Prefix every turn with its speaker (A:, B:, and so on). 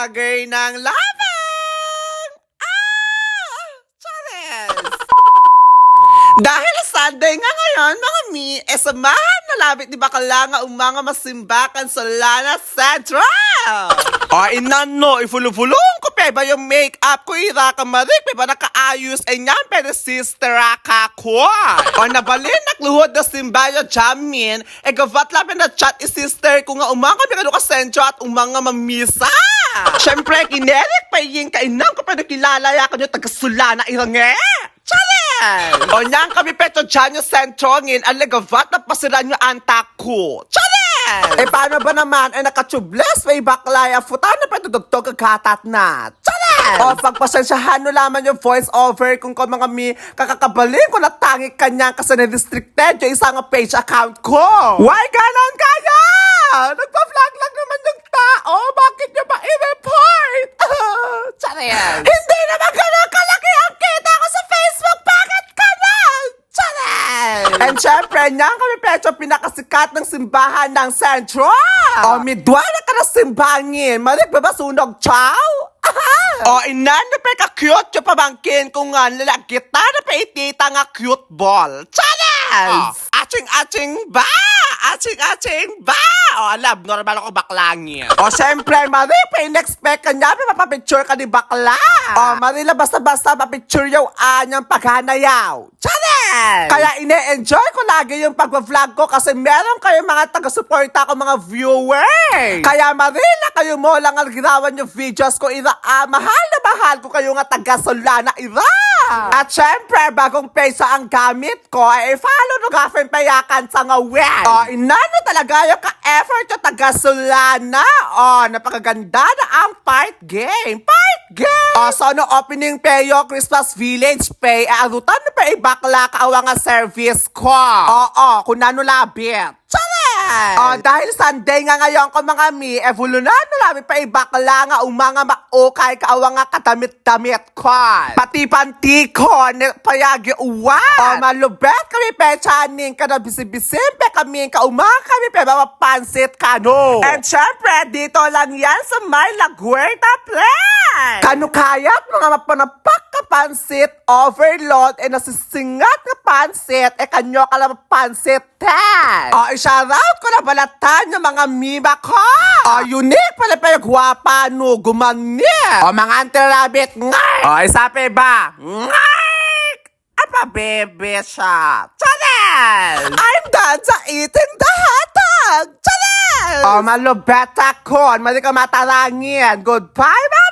A: vlogger ng labang! Charis! Dahil Sunday nga ngayon, mga mi, samahan na labit di bakala nga mga masimbakan sa Lana Central! Inano, ifulong-fulong ko pa ba yung make-up ko irakamarik, pa ba nakaayos nyan, pero sister ako. Nabalin, nakluhod na simbayo jamin, gavat labi na chat sister ko nga umang kami ka sentro at umang nga mamisa. Siyempre, kinerik pa yung kainang ko pa nakilala ya kanyo taga-Sulana irange. Charis! Nyan kami peto dyan yung sentrongin, alagavat na pasiran yung antak ko. Charis! Paano ba naman, nakatubles, may baklaya, futan na pa dudugtog kagatat na. Charis! Pagpasensyahan no laman yung voice over kung ko mga mi kakakabalin ko na tangi kanya kasi na-restricted yung isang page account ko. Why ganon kaya? Nagpa-vlog lang naman yung tao, bakit nyo ba i-report? Charis! Hindi naman ganon kalaki ang kita ko sa Facebook, bakit ganon? Charis! And syempre, niyang kami pecho pinakasikat ng simbahan ng Central. Midwa na ka na simbangin, marik ba ba sunog chow? Inano pa ka-cute yung pabangkin kung nga lalagkita na pa itita nga cute ball. Charis! Aching-aching ba? Aching-aching ba? Alam, normal ako baklangin. Siyempre, Marie, pa in-expect ka niya, mapapicture ka ni bakla. Marila, basta-basta mapicture yung anyang paghanayaw. Charis! Kaya ine-enjoy ko lagi yung pag-vlog ko kasi meron kayo mga taga-suporta ko, mga viewers. Kaya Marila, kayo mo lang ang ginawan yung videos ko, mahal na mahal ko kayo nga taga-Sulana, At syempre, bagong peso ang gamit ko, follow no gafin payakan sa nga web. Inano talaga yung ka-effort yung taga-Sulana. Napakaganda na ang part game. So no opening payo, Christmas Village pay, arutan na pa ibakla kaawa nga service ko. Kung nano labit. Dahil Sunday nga ngayon ko mga mi, evolunan na labi pa ibakla nga umanga maokay kaawa nga katamit-tamit ko. Pati panti ko, payagi uwan. Malubet kami pechaning ka na bisibisim pe kami kaumang kami pe mapapansit ka no. And syempre, dito lang yan sa may Laguerta Place. Kano kayat mga mapanapak ka pansit, overload, nasisingat nga pansit, kanyo ka lang pansit ten. I-shoutout ko na balatan yung mga mima ko. Unique pala pa yung gwapa no, gumangit. Mga anti-rabbit, ngay. Isapi ba? Ngay! Apa bebe siya. Charis! I'm done sa eating the hotdog. Charis! Malubet ako. Mali ka matarangin. Goodbye, bye!